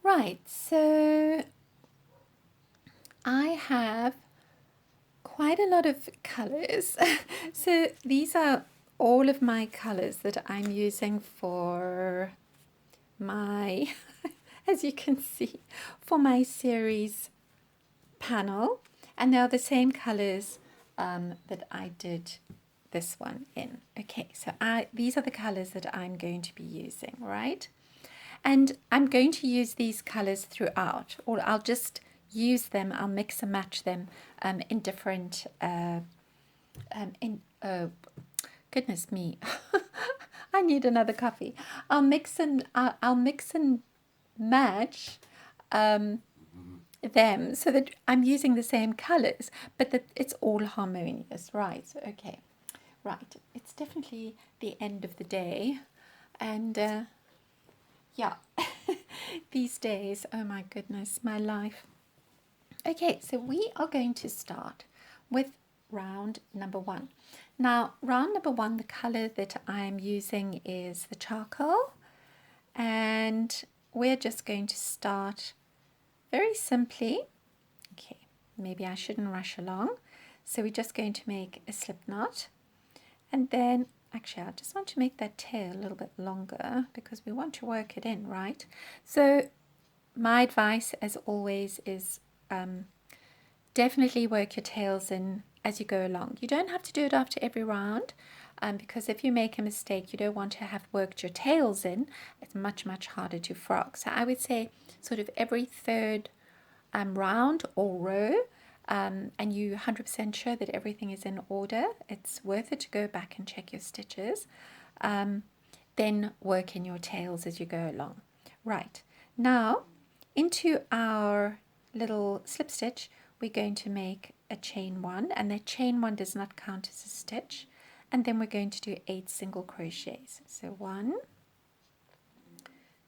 Right, so I have quite a lot of colors. So these are all of my colors that I'm using for my, as you can see, for my series panel. And they're the same colors that I did this one in. Okay, so these are the colors that I'm going to be using, right? And I'm going to use these colors throughout, or I'll just use them, I'll mix and match them in different, goodness me, I need another coffee. I'll mix and match them so that I'm using the same colors, but that it's all harmonious, right? Okay, right. It's definitely the end of the day, and yeah, these days, oh my goodness, my life. Okay, so we are going to start with round number one. Now, round number one, the color that I'm using is the charcoal, and we're just going to start very simply. Okay, maybe I shouldn't rush along. So we're just going to make a slip knot, and then actually I just want to make that tail a little bit longer because we want to work it in, right? So my advice as always is definitely work your tails in as you go along. You don't have to do it after every round because if you make a mistake, you don't want to have worked your tails in. It's much, much harder to frog. So I would say sort of every third round or row, and you 100% sure that everything is in order, it's worth it to go back and check your stitches. Then work in your tails as you go along. Right, now into our little slip stitch, we're going to make a chain one, and that chain one does not count as a stitch. And then we're going to do 8 single crochets. So 1,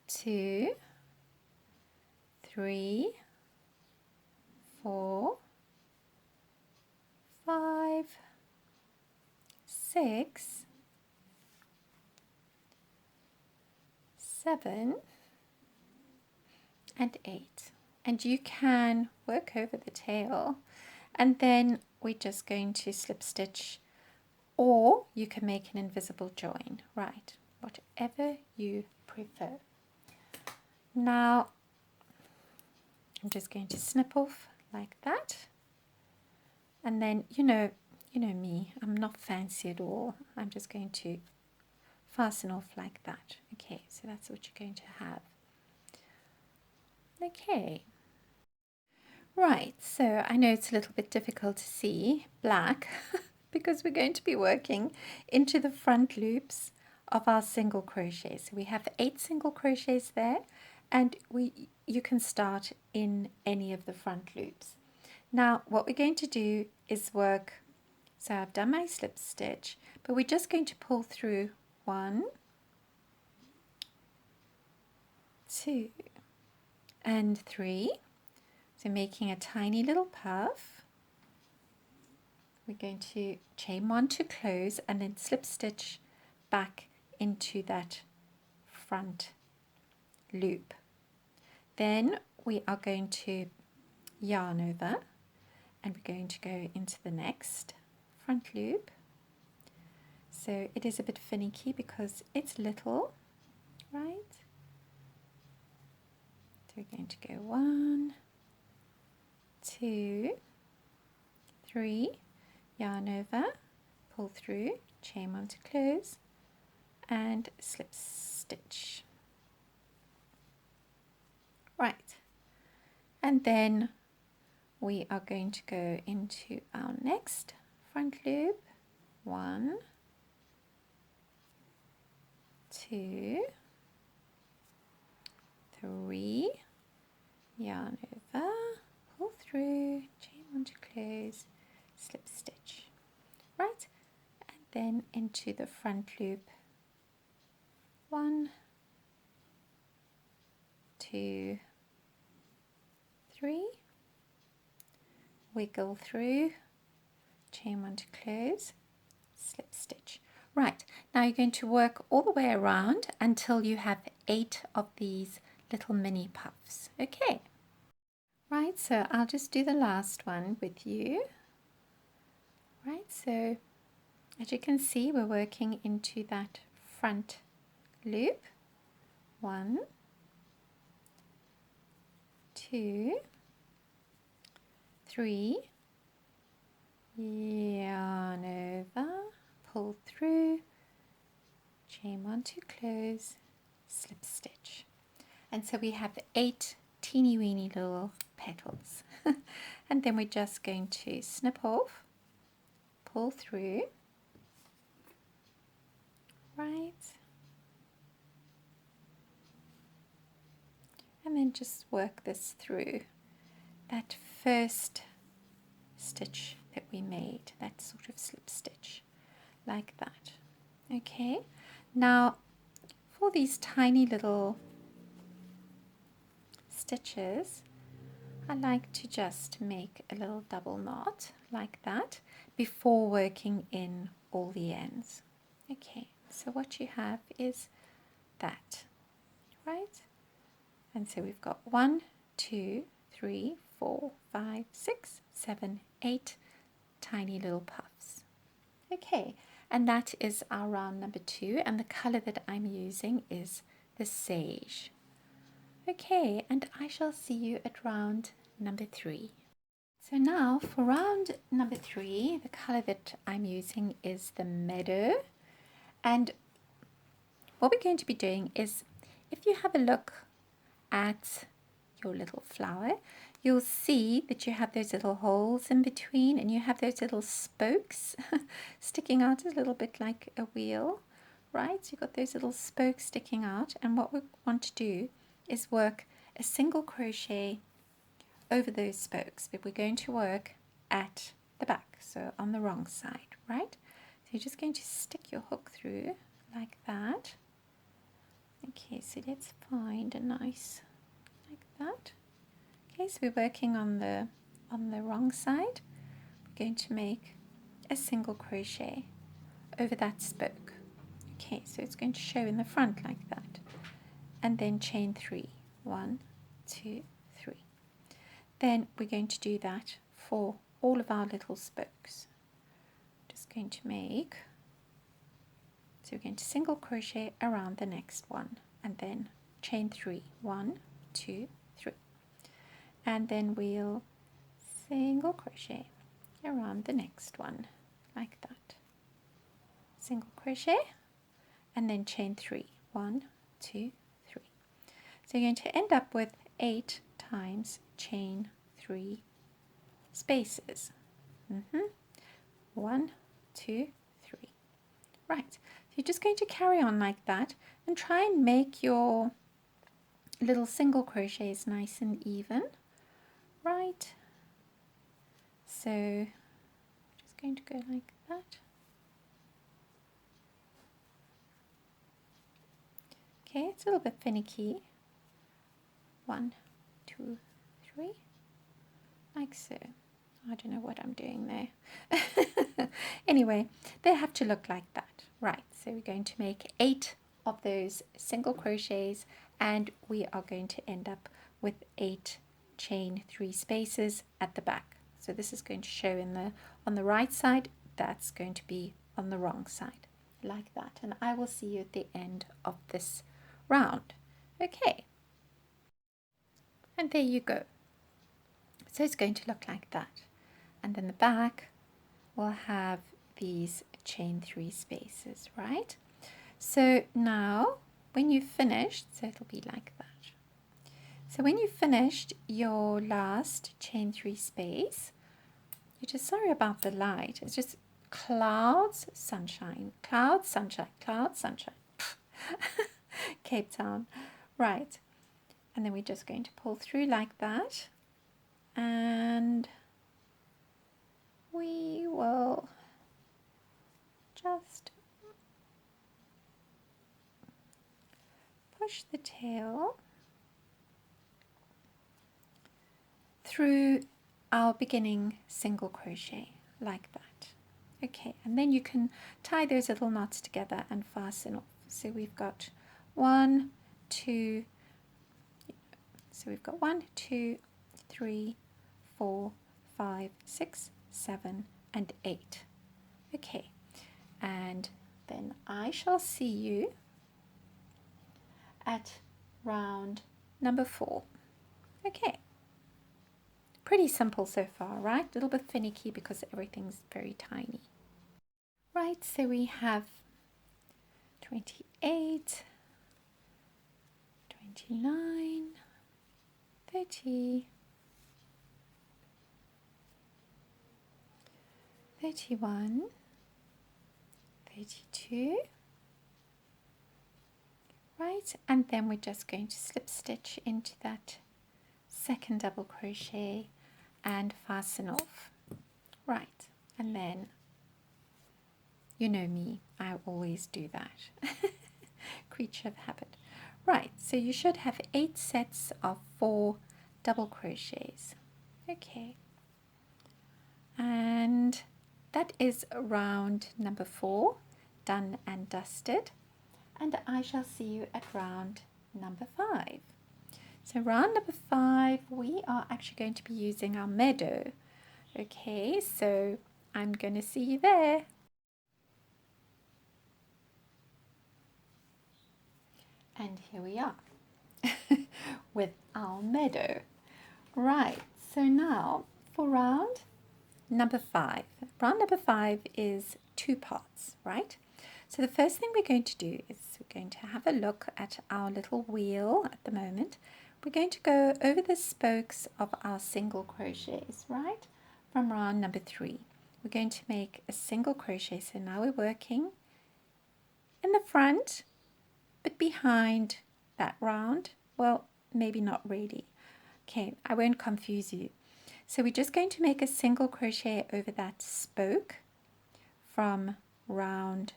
2, 3, 4, 5, 6, 7, and 8. And you can work over the tail, and then we're just going to slip stitch, or you can make an invisible join, right? Whatever you prefer. Now I'm just going to snip off like that, and then you know me, I'm not fancy at all. I'm just going to fasten off like that. Okay, so that's what you're going to have. Okay, right, so I know it's a little bit difficult to see black because we're going to be working into the front loops of our single crochets. So we have 8 single crochets there, and you can start in any of the front loops. Now what we're going to do is work, so I've done my slip stitch, but we're just going to pull through 1, 2, and 3. So making a tiny little puff. We're going to chain 1 to close and then slip stitch back into that front loop. Then we are going to yarn over, and we're going to go into the next front loop. So it is a bit finicky because it's little, right? So we're going to go 1, 2, 3, yarn over, pull through, chain 1 to close, and slip stitch. Right, and then we are going to go into our next front loop. 1, 2, 3, yarn over, pull through, chain 1 to close, slip stitch. Right, and then into the front loop. 1, 2, 3, wiggle through, chain 1 to close, slip stitch. Right, now you're going to work all the way around until you have 8 of these little mini puffs. Okay. Right, so I'll just do the last one with you. Right, so as you can see, we're working into that front loop. 1, 2, 3, yarn over, pull through, chain 1 to close, slip stitch. And so we have 8 teeny weeny little petals. And then we're just going to snip off, pull through, right, and then just work this through that first stitch that we made, that sort of slip stitch, like that. Okay, now for these tiny little stitches, I like to just make a little double knot like that before working in all the ends. Okay, so what you have is that, right? And so we've got 1, 2, 3, 4, 5, 6, 7, 8 tiny little puffs. Okay, and that is our round number 2, and the color that I'm using is the sage. Okay, and I shall see you at round number 3. So now for round number 3, the color that I'm using is the meadow. And what we're going to be doing is, if you have a look at your little flower, you'll see that you have those little holes in between, and you have those little spokes sticking out a little bit like a wheel, right? So you've got those little spokes sticking out, and what we want to do is work a single crochet over those spokes, but we're going to work at the back, so on the wrong side, right? So you're just going to stick your hook through like that. Okay, so let's find a nice, like that. Okay, so we're working on the wrong side. We're going to make a single crochet over that spoke. Okay, so it's going to show in the front like that, and then chain 3. 1, 2, 3. Then we're going to do that for all of our little spokes. Just going to make, so we're going to single crochet around the next one, and then chain 3. 1, 2, 3. And then we'll single crochet around the next one like that. Single crochet and then chain 3. 1, 2, 3. So you're going to end up with 8 times chain 3 spaces. 1, 2, 3. Right, so you're just going to carry on like that and try and make your little single crochets nice and even, right? So just going to go like that. Okay, it's a little bit finicky. 1, 2, 3, like so. I don't know what I'm doing there. Anyway, they have to look like that. Right, so we're going to make 8 of those single crochets, and we are going to end up with 8 chain 3 spaces at the back. So this is going to show in the on the right side, that's going to be on the wrong side, like that. And I will see you at the end of this round. Okay, and there you go. So it's going to look like that. And then the back will have these chain 3 spaces, right? So now when you've finished, so it'll be like that. So when you've finished your last chain 3 space, you're just, sorry about the light, it's just clouds, sunshine, clouds, sunshine, clouds, sunshine. Cape Town, right? And then we're just going to pull through like that, and we will just push the tail through our beginning single crochet like that. Okay, and then you can tie those little knots together and fasten off. So we've got 1, 2, So we've got 1, 2, 3, 4, 5, 6, 7, and 8. Okay, and then I shall see you at round number 4. Okay, pretty simple so far, right? A little bit finicky because everything's very tiny. Right, so we have 28, 29, 30, 31, 32, right, and then we're just going to slip stitch into that second double crochet and fasten off, right, and then you know me, I always do that. Creature of habit. Right, so you should have 8 sets of 4 double crochets. Okay, and that is round number 4 done and dusted, and I shall see you at round number 5. So round number 5 we are actually going to be using our meadow. Okay, so I'm going to see you there. And here we are with our meadow. Right, so now for round number 5. Round number 5 is 2 parts, right? So the first thing we're going to do is we're going to have a look at our little wheel at the moment. We're going to go over the spokes of our single crochets, right? From round number 3. We're going to make a single crochet. So now we're working in the front, but behind that round, well, maybe not really. Okay, I won't confuse you. So we're just going to make a single crochet over that spoke from our round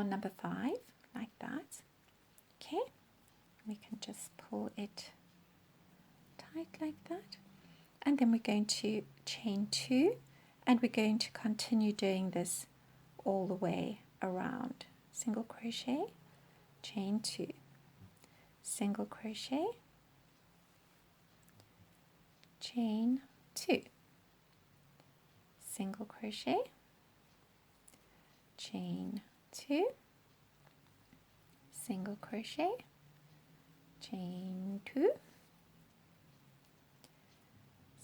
number 5, like that. Okay, we can just pull it tight like that. And then we're going to chain 2, and we're going to continue doing this all the way around. Single crochet, chain 2, single crochet, chain 2, single crochet, chain 2, single crochet, chain 2,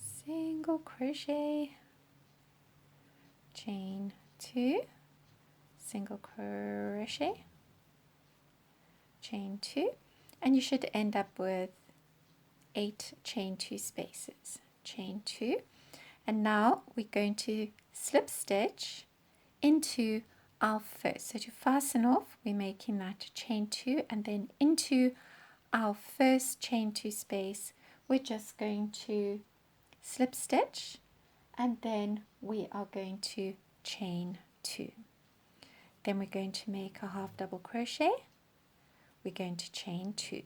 single crochet, chain 2, single crochet, chain 2, and you should end up with 8 chain 2 spaces. Chain 2, and now we're going to slip stitch into our first. So to fasten off, we're making that chain 2, and then into our first chain 2 space, we're just going to slip stitch, and then we are going to chain 2. Then we're going to make a half double crochet. We're going to chain 2.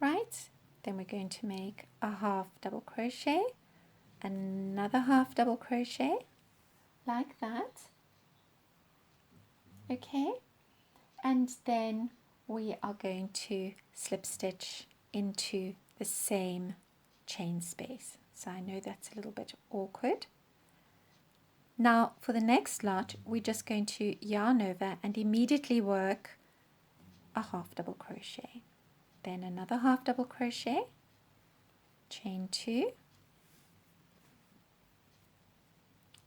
Right, then we're going to make a half double crochet, another half double crochet, like that. Okay, and then we are going to slip stitch into the same chain space. So I know that's a little bit awkward. Now for the next lot, we're just going to yarn over and immediately work a half double crochet, then another half double crochet, chain 2,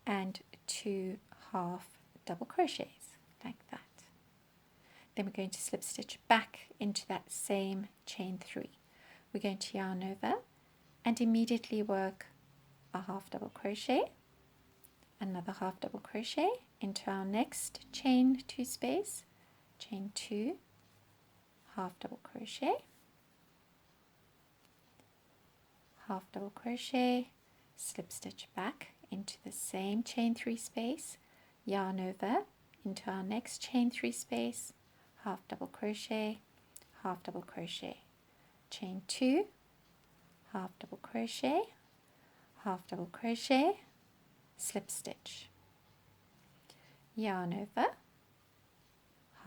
and 2 half double crochets, like that. Then we're going to slip stitch back into that same chain 3. We're going to yarn over and immediately work a half double crochet, another half double crochet into our next chain 2 space, chain 2, half double crochet, half double crochet, slip stitch back into the same chain 3 space, yarn over into our next chain 3 space, half double crochet, half double crochet, chain 2, half double crochet, half double crochet, slip stitch, yarn over,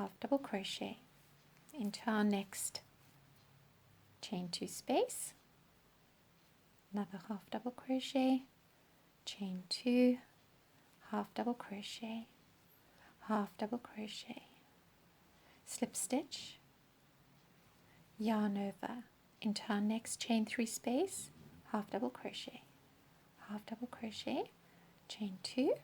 half double crochet into our next chain 2 space, another half double crochet, chain 2, half double crochet, half double crochet, slip stitch, yarn over into our next chain 3 space, half double crochet, half double crochet, chain 2,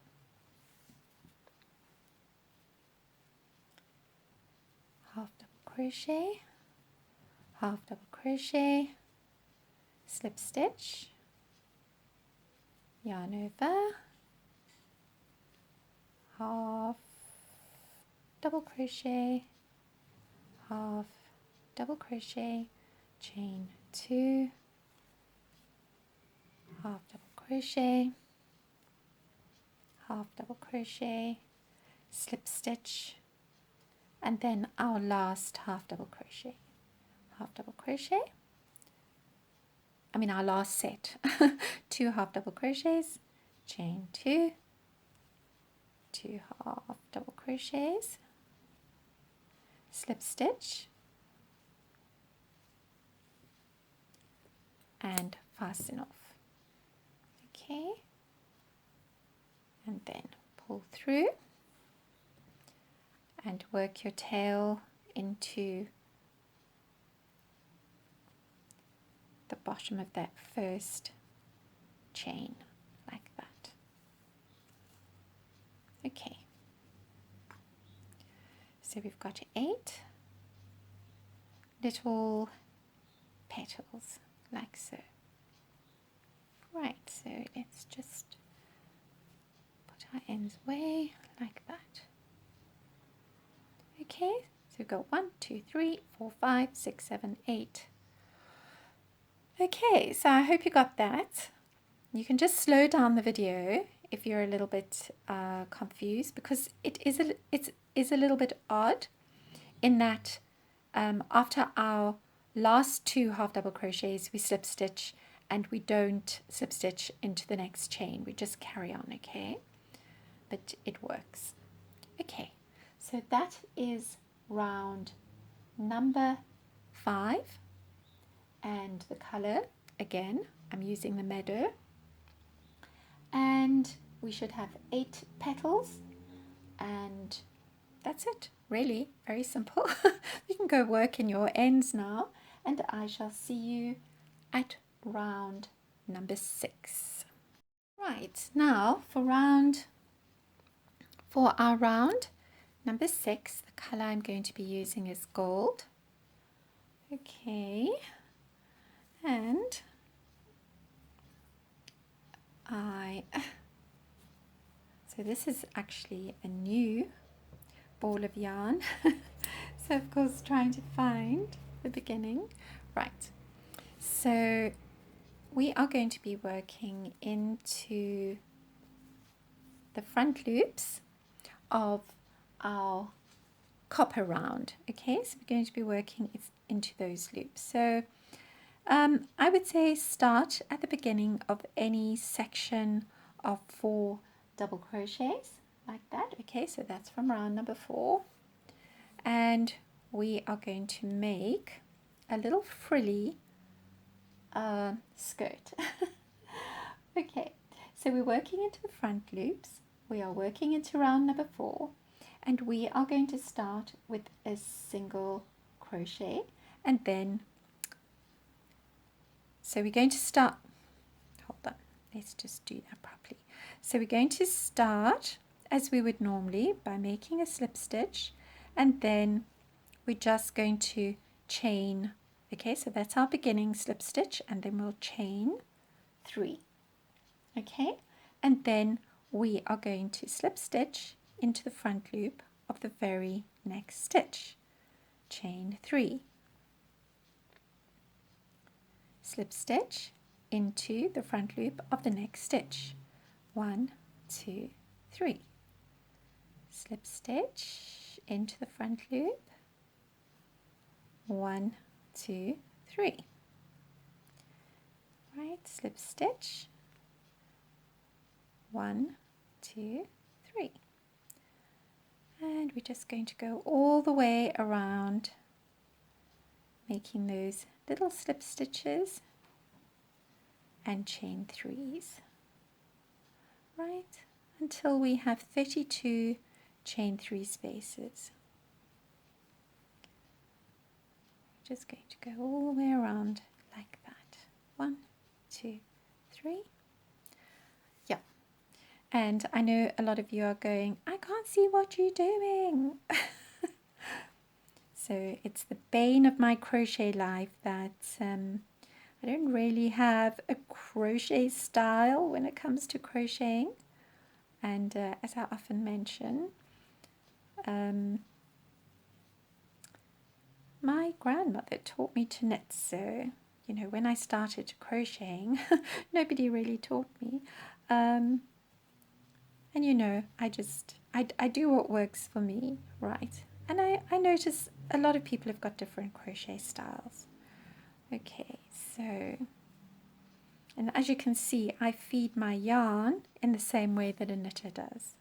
half double crochet, half double crochet, slip stitch, yarn over, half double crochet, half double crochet, chain 2, half double crochet, half double crochet, slip stitch, and then our last half double crochet, half double crochet, our last set, 2 half double crochets, chain 2, 2 half double crochets, slip stitch, and fasten off. Okay, and then pull through and work your tail into the bottom of that first chain like that. Okay, so we've got 8 little petals like so. Right, so let's just put our ends away like that. Okay, so we've got 1, 2, 3, 4, 5, 6, 7, 8. Okay, so I hope you got that. You can just slow down the video if you're a little bit confused, because it is a little bit odd in that after our last 2 half double crochets we slip stitch, and we don't slip stitch into the next chain, we just carry on. Okay, but it works. Okay, so that is round number 5, and the color, again, I'm using the meadow, and we should have 8 petals, and that's it. Really very simple. You can go work in your ends now, and I shall see you at round number 6. Right, now for our round number 6, the color I'm going to be using is gold. Okay, and so this is actually a new ball of yarn. So of course trying to find the beginning. Right, so we are going to be working into the front loops of our copper round. Okay, so we're going to be working into those loops. So I would say start at the beginning of any section of 4 double crochets like that. Okay, so that's from round number 4, and we are going to make a little frilly skirt. Okay, so we're working into the front loops, we are working into round number 4, and we are going to start with a single crochet, and then so we're going to start, hold on, let's just do that properly. So we're going to start as we would normally by making a slip stitch, and then we're just going to chain. Okay, so that's our beginning slip stitch, and then we'll chain 3. Okay, and then we are going to slip stitch into the front loop of the very next stitch, chain 3, slip stitch into the front loop of the next stitch, 1, 2, 3, slip stitch into the front loop, 1, 2, 3, right, slip stitch, 1, 2, 3, And we're just going to go all the way around, making those little slip stitches and chain 3s, right, until we have 32 chain 3 spaces. Just going to go all the way around like that. 1, 2, 3. Yeah. And I know a lot of you are going, I can't see what you're doing. So it's the bane of my crochet life that I don't really have a crochet style when it comes to crocheting. And as I often mention, my grandmother taught me to knit. So, you know, when I started crocheting, nobody really taught me. And, you know, I do what works for me, right? And I notice a lot of people have got different crochet styles. Okay, so, and as you can see, I feed my yarn in the same way that a knitter does.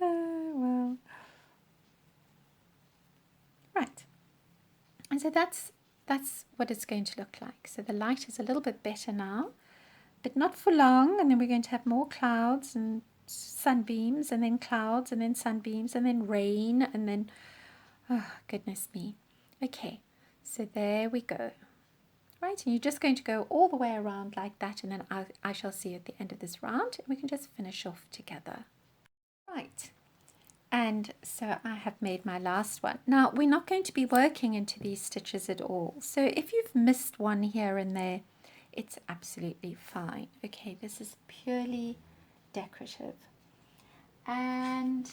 Well, right. And so that's what it's going to look like. So the light is a little bit better now, but not for long. And then we're going to have more clouds and sunbeams, and then clouds, and then sunbeams, and then rain, and then, oh, goodness me. Okay, so there we go. Right, and you're just going to go all the way around like that, and then I shall see you at the end of this round, and we can just finish off together. Right, and so I have made my last one. Now, we're not going to be working into these stitches at all, so if you've missed one here and there, it's absolutely fine. Okay, this is purely decorative. And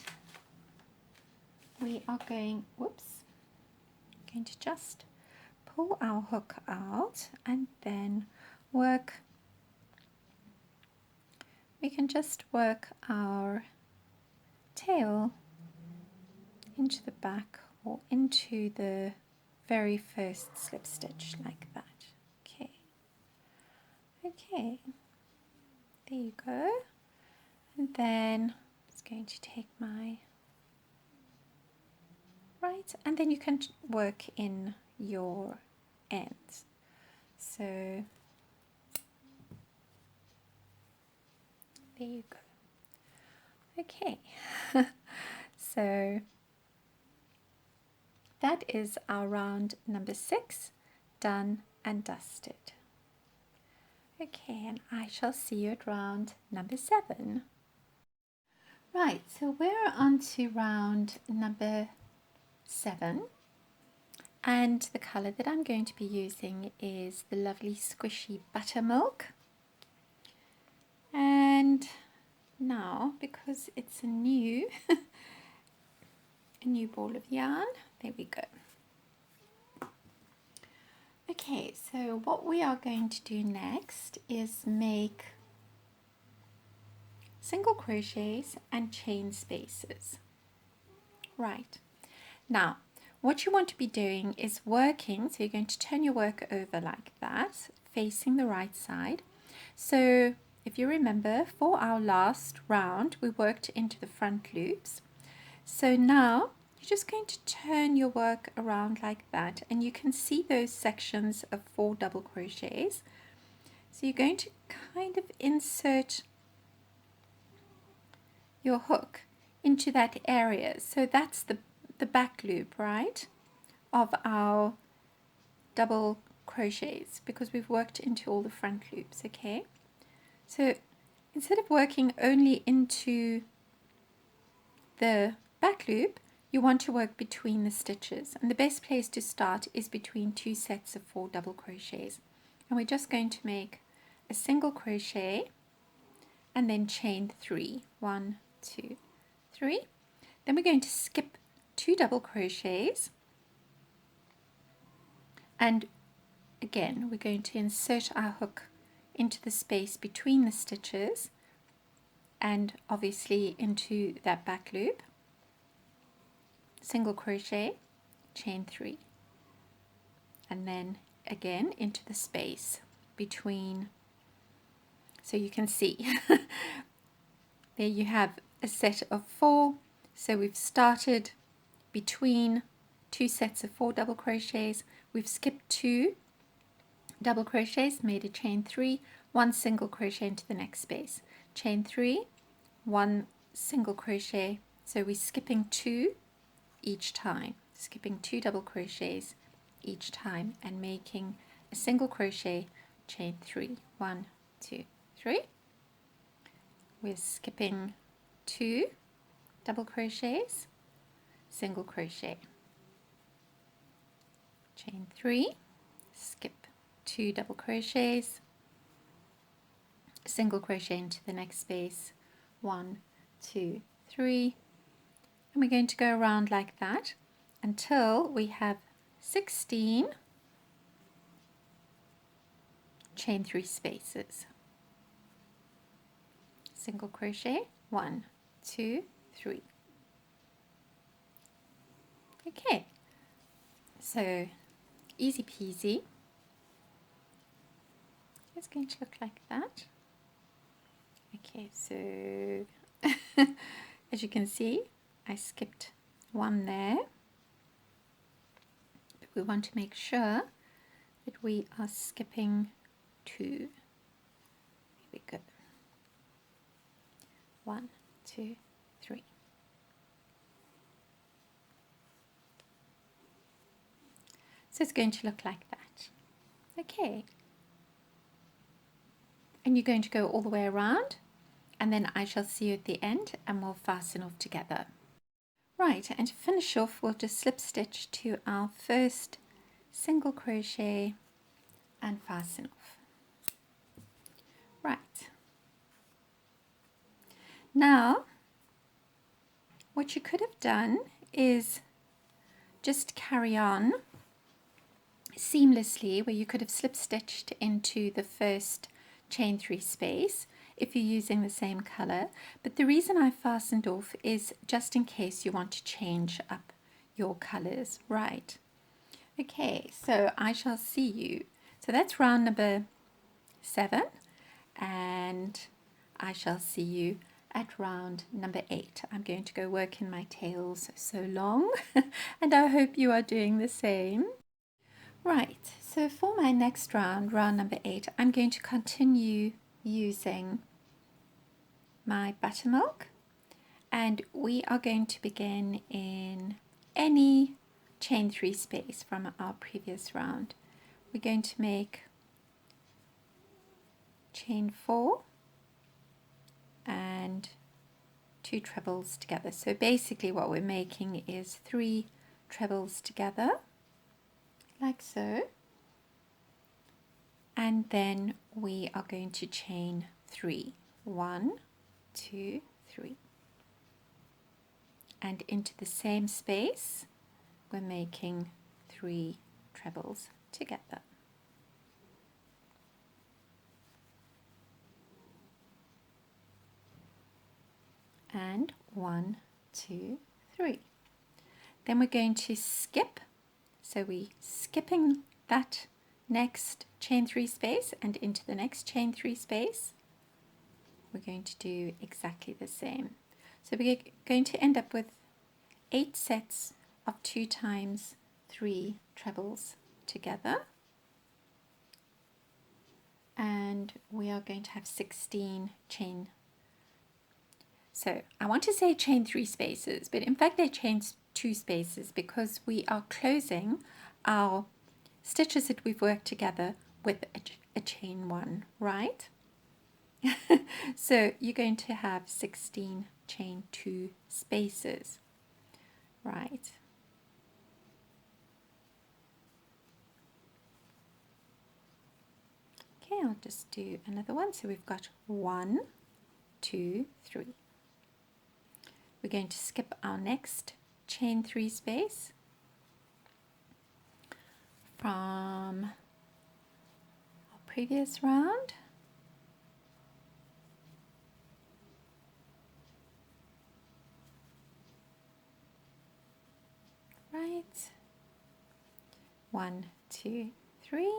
we are going, going to just pull our hook out and then work. We can just work our tail into the back or into the very first slip stitch like that. Okay, there you go. And then I'm just going to take my right, and then you can work in your ends. So there you go. Okay, so that is our round number 6 done and dusted. Okay, and I shall see you at round number 7. Right, so we're on to round number 7, and the colour that I'm going to be using is the lovely squishy buttermilk. And now, because it's a new ball of yarn, there we go. Okay, so what we are going to do next is make single crochets and chain spaces. Right, now what you want to be doing is working, so you're going to turn your work over like that, facing the right side. So if you remember, for our last round we worked into the front loops. So now you're just going to turn your work around like that, and you can see those sections of 4 double crochets. So you're going to kind of insert your hook into that area. So that's the back loop, right, of our double crochets, because we've worked into all the front loops. Okay, so instead of working only into the back loop, you want to work between the stitches, and the best place to start is between 2 sets of 4 double crochets. And we're just going to make a single crochet and then chain 3. 1, 2, 3. Then we're going to skip 2 double crochets, and again we're going to insert our hook into the space between the stitches and obviously into that back loop, single crochet, chain 3, and then again into the space between. So you can see there you have a set of 4. So we've started between 2 sets of 4 double crochets. We've skipped 2 double crochets, made a chain 3, 1 single crochet into the next space, chain 3, 1 single crochet. So we're skipping 2 each time, skipping 2 double crochets each time and making a single crochet, chain 3, 1, 2, 3. We're skipping 2 double crochets, single crochet, chain 3, skip 2 double crochets, single crochet into the next space, 1, 2, 3, and we're going to go around like that until we have 16 chain 3 spaces. Single crochet, 1, 2, 3. Okay, so easy peasy. It's going to look like that. Okay, so as you can see, I skipped 1 there, but we want to make sure that we are skipping 2. Here we go. 1, 2, 3. So it's going to look like that. Okay. And you're going to go all the way around, and then I shall see you at the end and we'll fasten off together. Right, and to finish off, we'll just slip stitch to our first single crochet and fasten off. Right. Now, what you could have done is just carry on seamlessly, where you could have slip stitched into the first chain 3 space if you're using the same color, but the reason I fastened off is just in case you want to change up your colors. Right, okay, so I shall see you. So that's round number 7, and I shall see you at round number 8. I'm going to go work in my tails so long and I hope you are doing the same. Right, so for my next round, round number 8, I'm going to continue using my buttermilk, and we are going to begin in any chain 3 space from our previous round. We're going to make chain 4 and 2 trebles together. So basically what we're making is 3 trebles together, like so, and then we are going to chain 3, 1, 2, 3, and into the same space we're making 3 trebles together. And 1, 2, 3. Then we're going to skip, so we're skipping that next chain 3 space and into the next chain 3 space. We're going to do exactly the same. So we're going to end up with 8 sets of 2 times 3 trebles together, and we are going to have 16 chain. So I want to say chain 3 spaces, but in fact they're chain 2 spaces because we are closing our stitches that we've worked together with a chain 1, right? So you're going to have 16 chain 2 spaces, right? Okay, I'll just do another one. So we've got 1, 2, 3. We're going to skip our next chain 3 space from our previous round. Right, 1, 2, 3,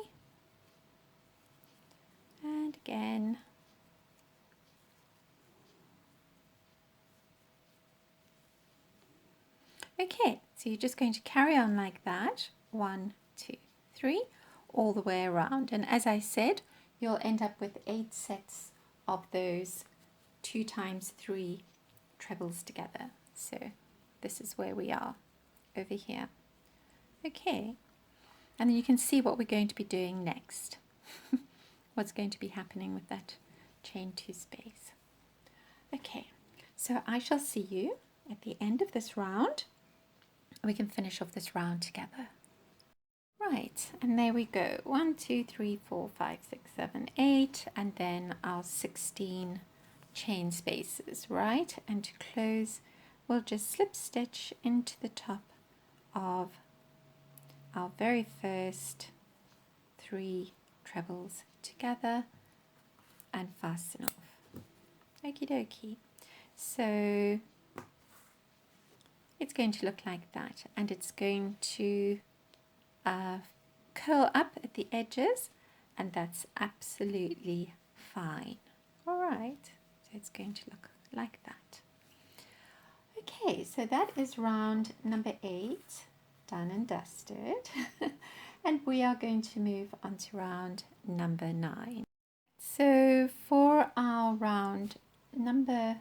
and again Okay, so you're just going to carry on like that, 1, 2, 3, all the way around. And as I said, you'll end up with 8 sets of those 2 times 3 trebles together. So this is where we are over here. Okay, and then you can see what we're going to be doing next. What's going to be happening with that chain 2 space. Okay, so I shall see you at the end of this round. We can finish off this round together. Right, and there we go. 1, 2, 3, 4, 5, 6, 7, 8, and then our 16 chain spaces, right? And to close, we'll just slip stitch into the top of our very first 3 trebles together and fasten off. Okie dokie. So it's going to look like that, and it's going to curl up at the edges, and that's absolutely fine. All right, so it's going to look like that. Okay, so that is round number 8 done and dusted. And we are going to move on to round number 9. So for our round number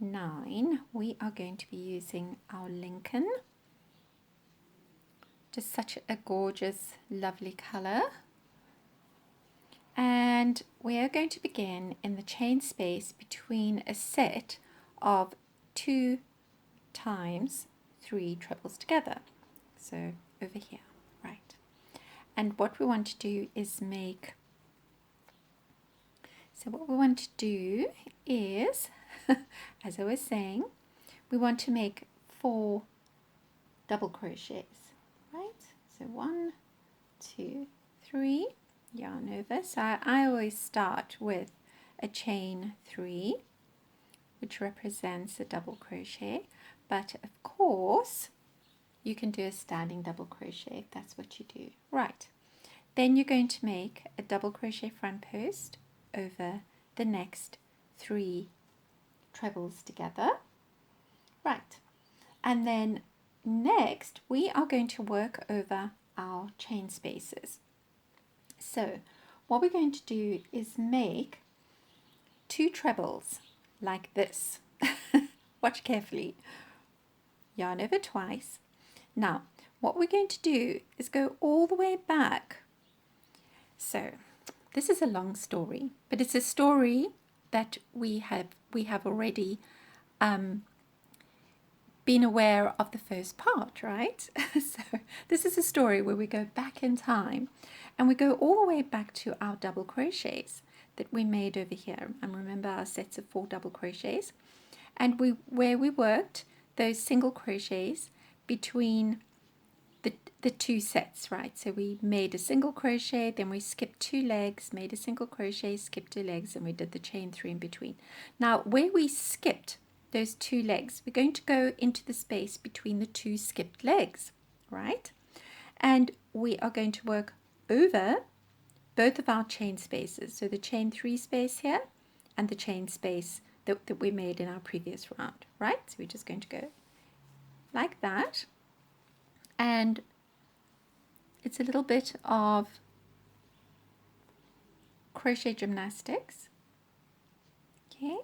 9, we are going to be using our Lincoln. Just such a gorgeous, lovely colour. And we are going to begin in the chain space between a set of 2 times 3 trebles together. So over here, right. And what we want to do is make, so what we want to do is, as I was saying, we want to make 4 double crochets, right? So 1, 2, 3, yarn over. So I always start with a chain 3, which represents a double crochet, but of course you can do a standing double crochet if that's what you do. Right, then you're going to make a double crochet front post over the next 3 trebles together. Right, and then next we are going to work over our chain spaces. So what we're going to do is make 2 trebles like this. Watch carefully. Yarn over twice. Now what we're going to do is go all the way back. So this is a long story, but it's a story that we have already been aware of the first part, right? So this is a story where we go back in time and we go all the way back to our double crochets that we made over here. And remember our sets of 4 double crochets, and where we worked those single crochets between the 2 sets, right? So we made a single crochet, then we skipped 2 legs, made a single crochet, skipped 2 legs, and we did the chain 3 in between. Now where we skipped those 2 legs, we're going to go into the space between the 2 skipped legs, right? And we are going to work over both of our chain spaces, so the chain 3 space here and the chain space that we made in our previous round, right? So we're just going to go like that, and it's a little bit of crochet gymnastics, okay?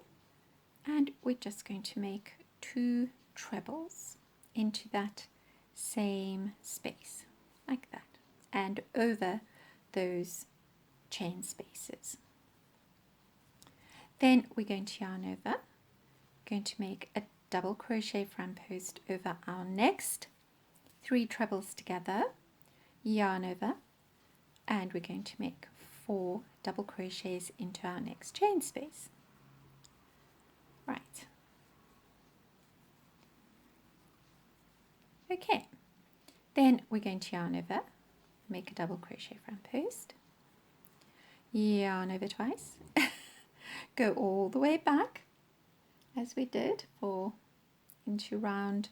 And we're just going to make 2 trebles into that same space, like that, and over those chain spaces. Then we're going to yarn over, going to make a double crochet front post over our next 3 trebles together, yarn over, and we're going to make 4 double crochets into our next chain space. Right. Okay, then we're going to yarn over, make a double crochet front post, yarn over twice, go all the way back as we did into round,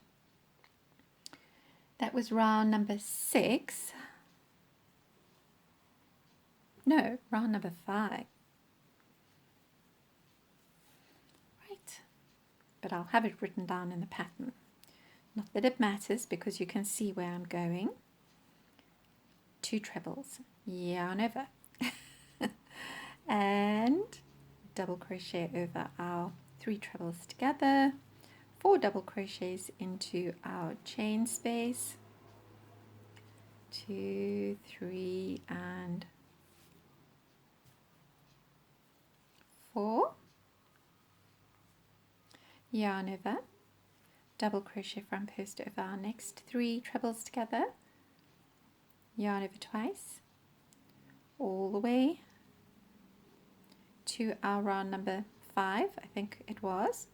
that was round number 6, no, round number 5. Right, but I'll have it written down in the pattern. not that it matters because you can see where I'm going. 2 trebles, yarn over, and double crochet over our 3 trebles together, 4 double crochets into our chain space, 2, 3 and 4, yarn over, double crochet front post over our next 3 trebles together, yarn over twice, all the way to our round number 5, I think it was.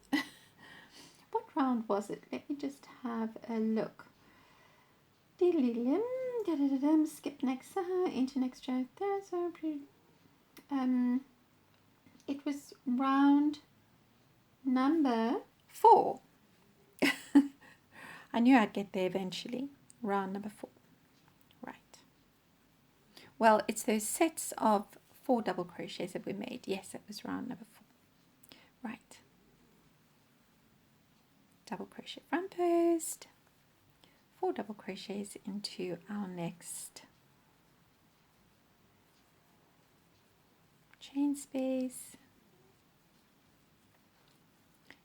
What round was it? Let me just have a look. Skip next, into next row. It was round number 4. I knew I'd get there eventually. Round number 4. Right. Well, it's those sets of 4 double crochets that we made. Yes, it was round number 4. Right. Double crochet front post, 4 double crochets into our next chain space,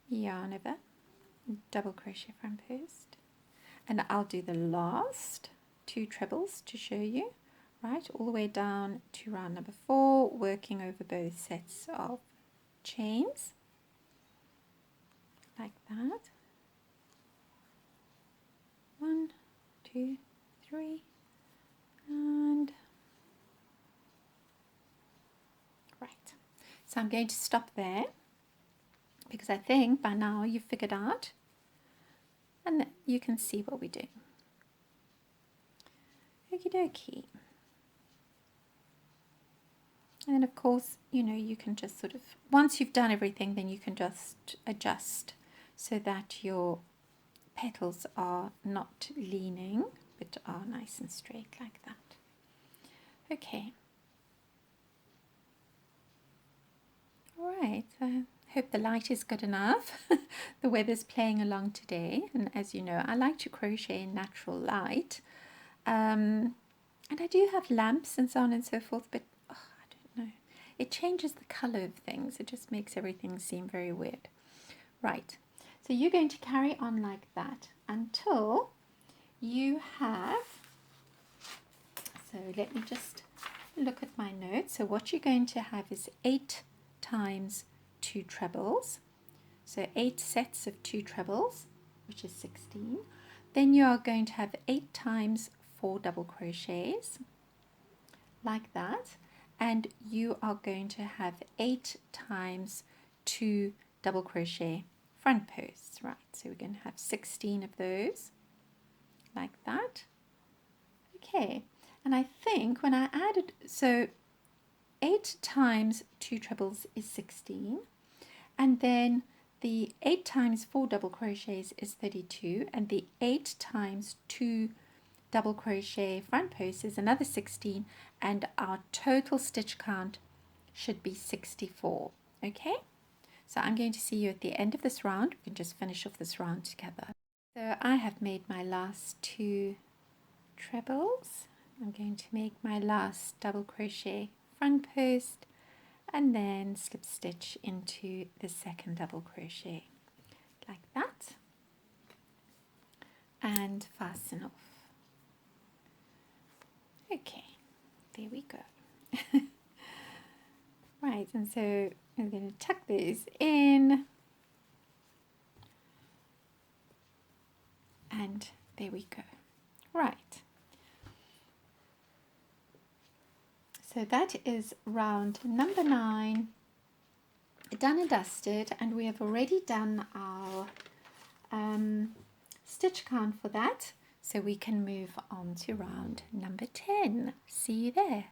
yarn over, double crochet front post, and I'll do the last 2 trebles to show you, right, all the way down to round number 4, working over both sets of chains like that. 1, 2, 3, and right. So I'm going to stop there because I think by now you've figured out and you can see what we do. Okie dokie. And then of course, you know, you can just sort of, once you've done everything, then you can just adjust so that your petals are not leaning but are nice and straight like that. Okay. All right, I hope the light is good enough. The weather's playing along today, and as you know, I like to crochet in natural light. And I do have lamps and so on and so forth, but I don't know. It changes the color of things. It just makes everything seem very weird. Right. So you're going to carry on like that until you have, so let me just look at my notes. So what you're going to have is 8 times 2 trebles. So 8 sets of 2 trebles, which is 16. Then you are going to have 8 times 4 double crochets, like that. And you are going to have 8 times 2 double crochet front posts, right? So we're going to have 16 of those, like that. Okay, and I think when I added, so 8 times 2 trebles is 16, and then the 8 times 4 double crochets is 32, and the 8 times 2 double crochet front posts is another 16, and our total stitch count should be 64. Okay, so I'm going to see you at the end of this round. We can just finish off this round together. So I have made my last 2 trebles. I'm going to make my last double crochet front post and then slip stitch into the second double crochet like that and fasten off. Okay, there we go. Right, and so I'm going to tuck these in, and there we go. Right, so that is round number 9 done and dusted, and we have already done our stitch count for that, so we can move on to round number 10. See you there.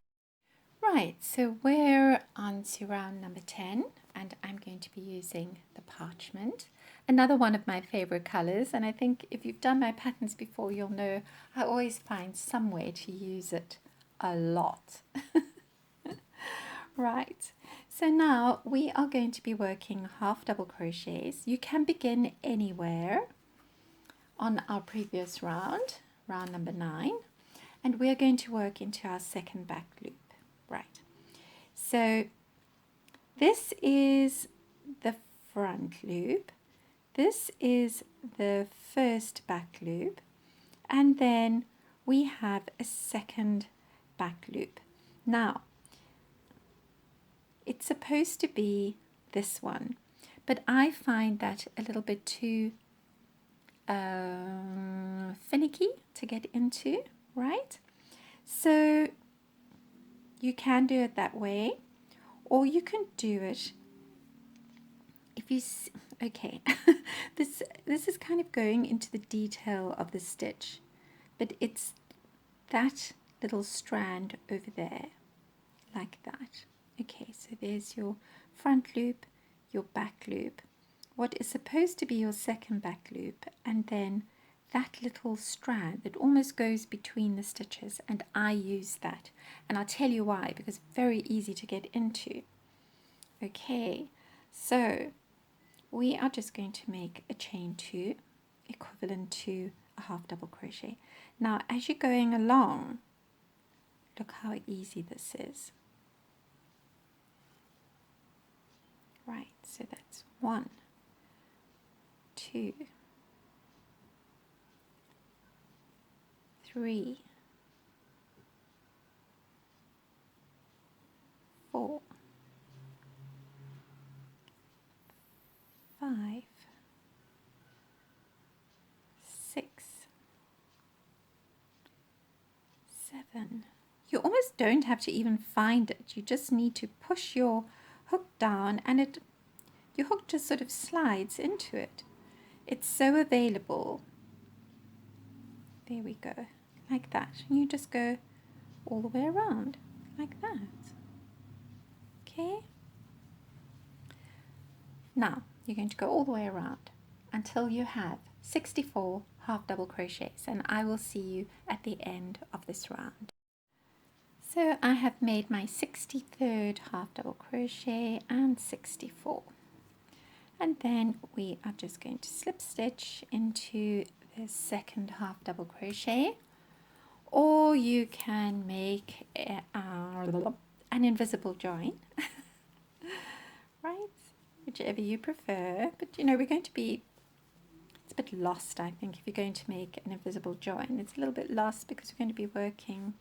Right, so we're on to round number 10, and I'm going to be using the parchment, another one of my favorite colors, and I think if you've done my patterns before, you'll know I always find some way to use it a lot. Right, so now we are going to be working half double crochets. You can begin anywhere on our previous round, round number 9, and we're going to work into our second back loop. Right, so this is the front loop, this is the first back loop, and then we have a second back loop. Now, it's supposed to be this one, but I find that a little bit too finicky to get into, right? So you can do it that way, or you can do it if you okay. this is kind of going into the detail of the stitch, but it's that little strand over there, like that. Okay, so there's your front loop, your back loop, what is supposed to be your second back loop, and then that little strand that almost goes between the stitches, and I use that, and I'll tell you why, because it's very easy to get into. Okay, so we are just going to make a chain 2 equivalent to a half double crochet. Now as you're going along, look how easy this is. Right, so that's 1, 2, 3, 4, 5, 6, 7. You almost don't have to even find it. You just need to push your hook down, and your hook just sort of slides into it. It's so available. There we go, like that. And you just go all the way around, like that. Okay. Now you're going to go all the way around until you have 64 half double crochets, and I will see you at the end of this round. So I have made my 63rd half double crochet and 64, and then we are just going to slip stitch into the second half double crochet, or you can make an invisible join right, whichever you prefer. But you know, we're going to be, it's a bit lost, I think, if you're going to make an invisible join. It's a little bit lost because we're going to be working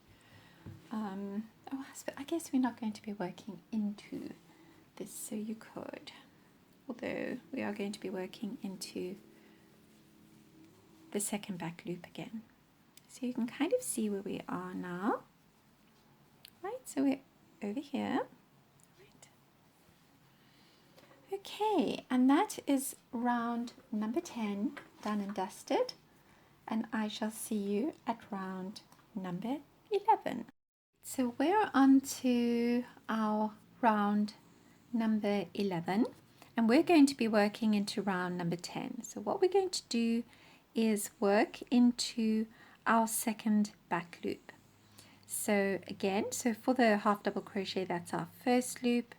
I guess we're not going to be working into this, so you could, although we are going to be working into the second back loop again. So you can kind of see where we are now, right? So we're over here, right? Okay, and that is round number 10 done and dusted, and I shall see you at round number 11. So we're on to our round number 11, and we're going to be working into round number 10. So what we're going to do is work into our second back loop. So again, so for the half double crochet, that's our first loop,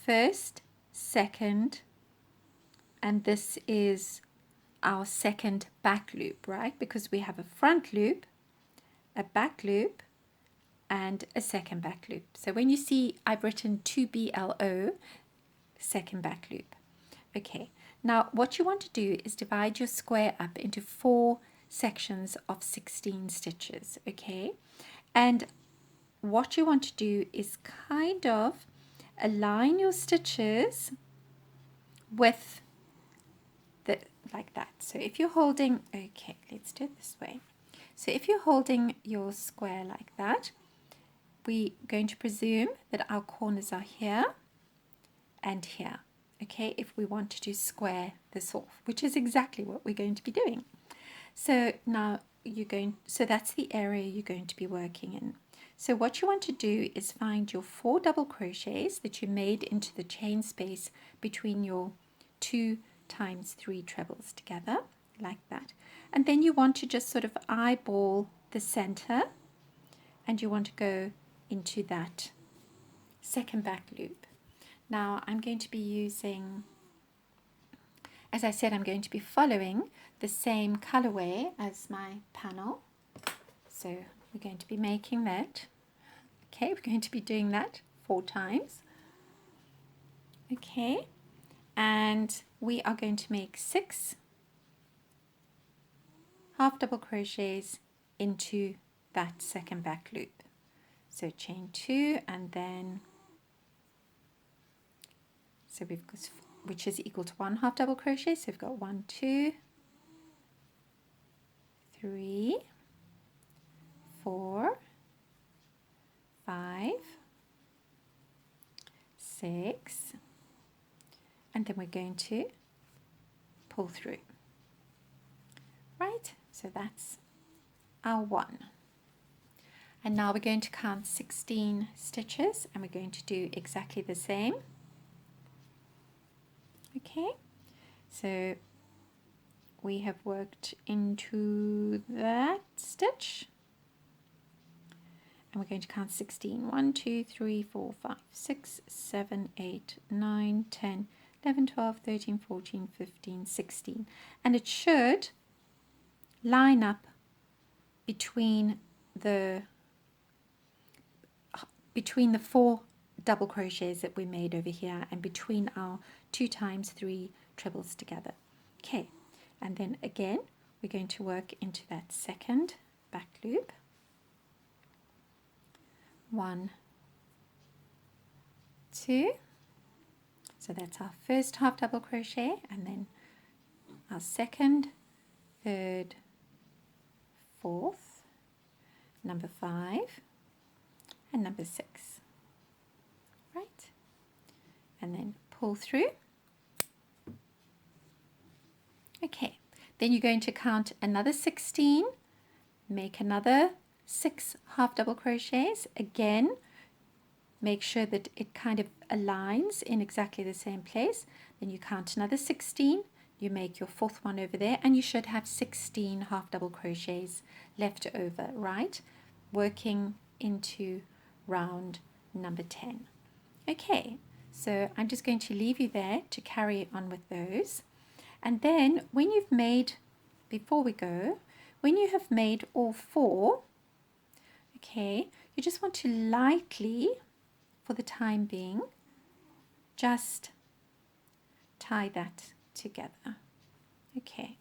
first, second, and this is our second back loop, right? Because we have a front loop, a back loop, and a second back loop. So when you see I've written 2BLO, second back loop. Okay, now what you want to do is divide your square up into 4 sections of 16 stitches, okay? And what you want to do is kind of align your stitches with the, like that. So if you're holding, okay, let's do it this way. So if you're holding your square like that, we're going to presume that our corners are here and here, okay, if we want to square this off, which is exactly what we're going to be doing. So now so that's the area you're going to be working in. So what you want to do is find your 4 double crochets that you made into the chain space between your 2 times 3 trebles together, like that. And then you want to just sort of eyeball the center, and you want to go into that second back loop. Now I'm going to be using as I said, I'm going to be following the same colorway as my panel. So we're going to be making that. Okay, we're going to be doing that 4 times. Okay, and we are going to make 6 half double crochets into that second back loop. So chain 2, and then, so we've got, which is equal to 1 half double crochet. So we've got 1, 2, 3, 4, 5, 6, and then we're going to pull through. Right, so that's our 1. And now we're going to count 16 stitches, and we're going to do exactly the same. Okay, so we have worked into that stitch, and we're going to count 16. 1, 2, 3, 4, 5, 6, 7, 8, 9, 10, 11, 12, 13, 14, 15, 16. And it should line up between the 4 double crochets that we made over here, and between our 2 times 3 trebles together. Okay, and then again we're going to work into that second back loop. 1, 2, so that's our first half double crochet, and then our second, third, fourth, number 5, and number 6, right, and then pull through. Okay, then you're going to count another 16, make another 6 half double crochets. Again, make sure that it kind of aligns in exactly the same place. Then you count another 16, you make your 4th one over there, and you should have 16 half double crochets left over, right, working into round number 10. Okay, so I'm just going to leave you there to carry on with those. And then when you've made, before we go, when you have made all 4, okay, you just want to lightly, for the time being, just tie that together. Okay.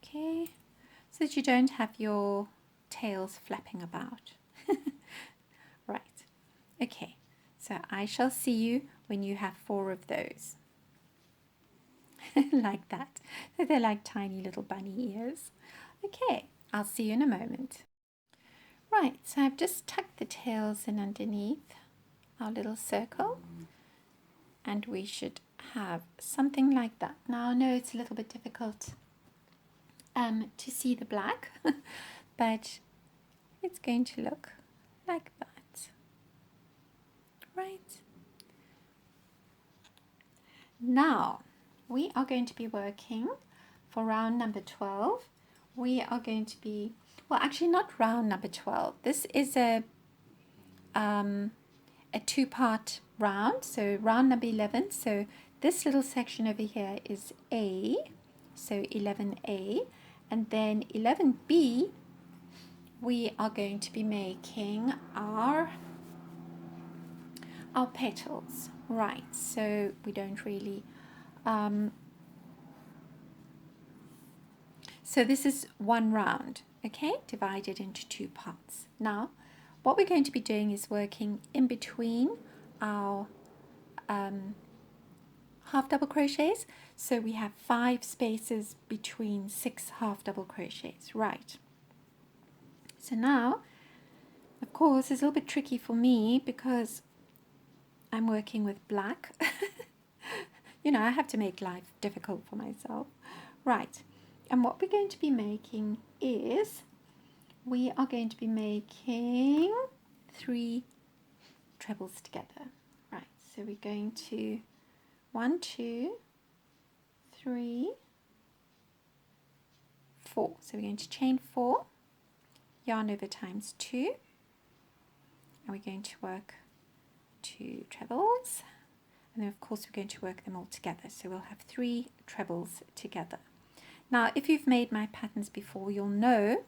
Okay, so that you don't have your tails flapping about. Right. Okay, so I shall see you when you have 4 of those. Like that. So they're like tiny little bunny ears. Okay, I'll see you in a moment. Right, so I've just tucked the tails in underneath our little circle, and we should have something like that. Now I know it's a little bit difficult to see the black, but it's going to look like that. Right. Now we are going to be working for round number 12. We are going to be, well, actually not round number 12. This is a 2-part round, so round number 11. So this little section over here is A, so 11A, and then 11B we are going to be making our petals, right? So we don't really so this is 1 round, okay, divided into 2 parts. Now what we're going to be doing is working in between our half double crochets, so we have 5 spaces between 6 half double crochets, right? So now, of course, it's a little bit tricky for me because I'm working with black. You know, I have to make life difficult for myself. Right, and what we're going to be making is, we are going to be making 3 trebles together. Right, so we're going to 1, 2, 3, 4. So we're going to chain 4, yarn over times 2, and we're going to work 2 trebles, and then of course we're going to work them all together. So we'll have 3 trebles together. Now if you've made my patterns before, you'll know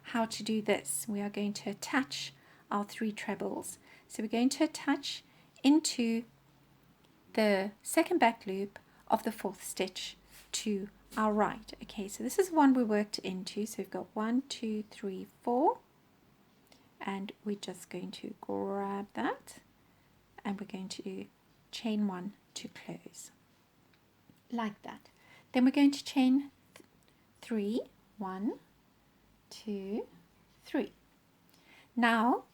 how to do this. We are going to attach our 3 trebles. So we're going to attach into the second back loop of the 4th stitch to our right. Okay, so this is one we worked into. So we've got 1, 2, 3, 4, and we're just going to grab that, and we're going to chain 1 to close, like that. Then we're going to chain 3, 1, 2, 3. Now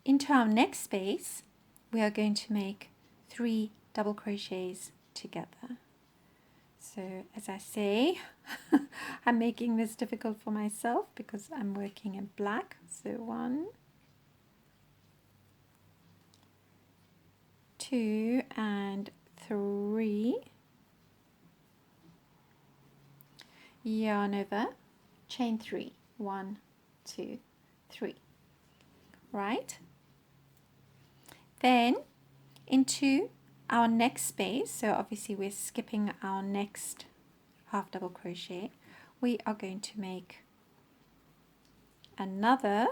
into our next space we are going to make 3 double crochets together. So as I say, I'm making this difficult for myself because I'm working in black. So 1, 2 and 3, yarn over, chain 3, 1, 2, 3, right? Then into our next space, so obviously we're skipping our next half double crochet, we are going to make another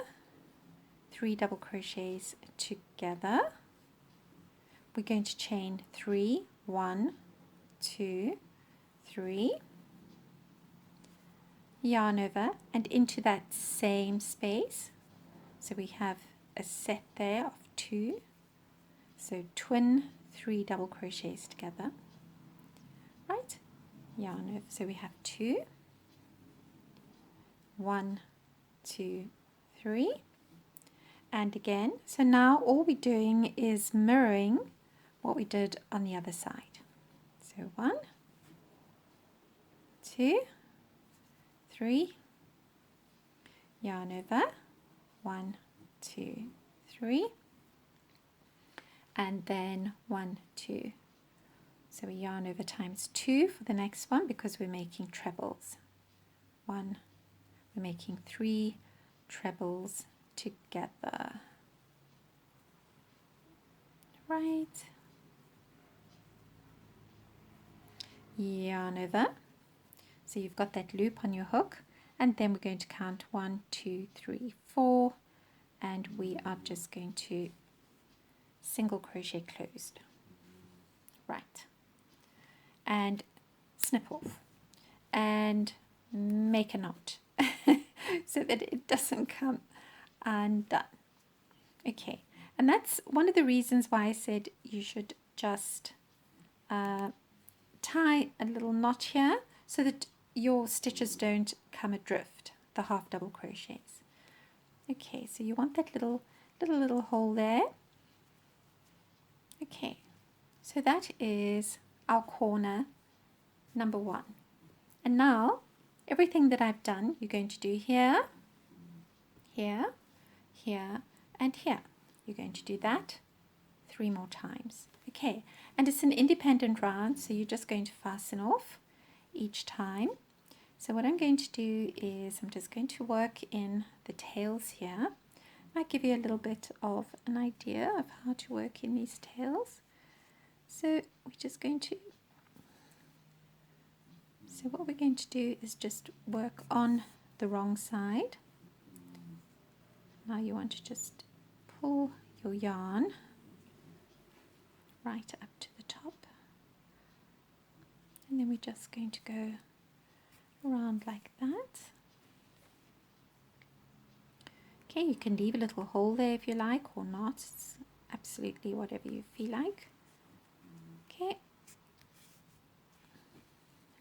3 double crochets together. We're going to chain 3, 1, 2, 3, yarn over, and into that same space, so we have a set there of 2, so twin 3 double crochets together, right? Yarn over, so we have 2, 1, 2, 3, and again. So now all we're doing is mirroring what we did on the other side. So 1, 2, 3, yarn over, 1, 2, 3, and then 1, 2. So we yarn over times 2 for the next one because we're making trebles. 1, we're making 3 trebles together, right? Yarn over, so you've got that loop on your hook, and then we're going to count 1, 2, 3, 4, and we are just going to single crochet closed, right, and snip off and make a knot so that it doesn't come undone. Okay, and that's one of the reasons why I said you should just tie a little knot here so that your stitches don't come adrift, the half double crochets. Okay, so you want that little hole there. Okay, so that is our corner number 1. And now everything that I've done, you're going to do here, here, here, and here. You're going to do that 3 more times. Okay, and it's an independent round, so you're just going to fasten off each time. So what I'm going to do is I'm just going to work in the tails here. Might give you a little bit of an idea of how to work in these tails. So we're just going to, so what we're going to do is just work on the wrong side. Now you want to just pull your yarn right up to the top, and then we're just going to go around like that. Okay, you can leave a little hole there if you like or not. It's absolutely whatever you feel like. Okay,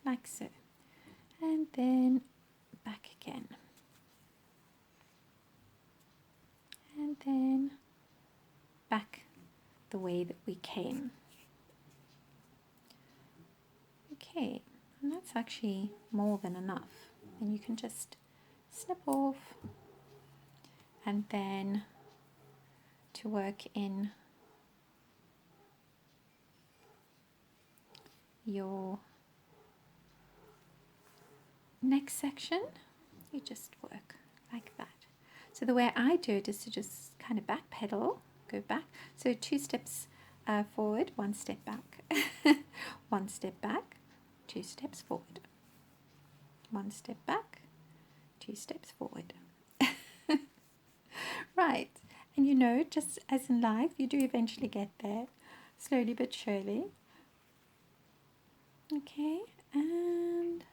like so. And then back again. And then back the way that we came. Okay, and that's actually more than enough. And you can just snip off, and then to work in your next section, you just work like that. So the way I do it is to just kind of back pedal, go back, so 2 steps forward, 1 step back. 1 step back, 2 steps forward. 1 step back, 2 steps forward. Right, and you know, just as in life, you do eventually get there, slowly but surely. Okay, and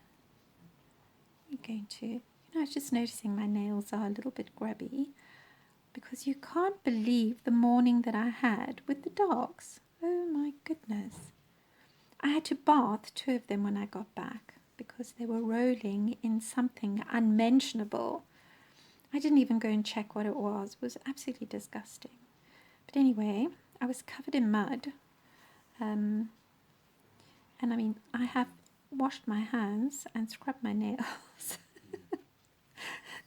I'm going to, you know, I was just noticing my nails are a little bit grubby because you can't believe the morning that I had with the dogs. Oh my goodness. I had to bath 2 of them when I got back because they were rolling in something unmentionable. I didn't even go and check what it was. It was absolutely disgusting. But anyway, I was covered in mud. And I mean, I have washed my hands and scrubbed my nails.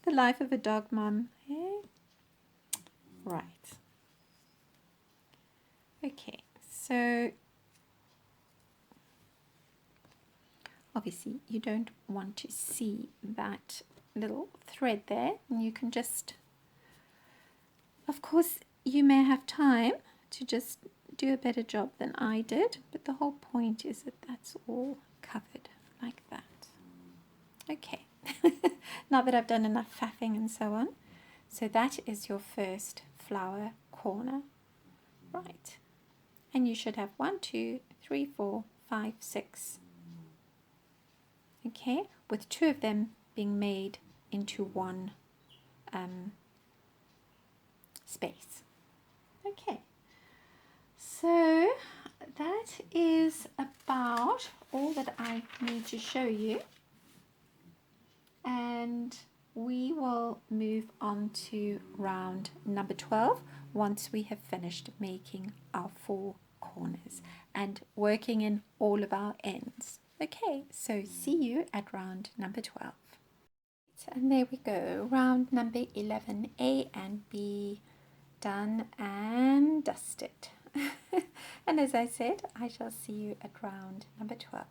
The life of a dog mum. Eh? Right. Okay, so obviously you don't want to see that little thread there. And you can just, of course, you may have time to just do a better job than I did, but the whole point is that that's all covered like that. Okay, now that I've done enough faffing and so on, so that is your first flower corner, right? And you should have 1, 2, 3, 4, 5, 6. Okay, with 2 of them being made into one space. Okay, so that is about all that I need to show you, and we will move on to round number 12 once we have finished making our 4 corners and working in all of our ends. Okay, so see you at round number 12. And there we go, round number 11, A and B, done and dusted. And as I said, I shall see you at round number 12.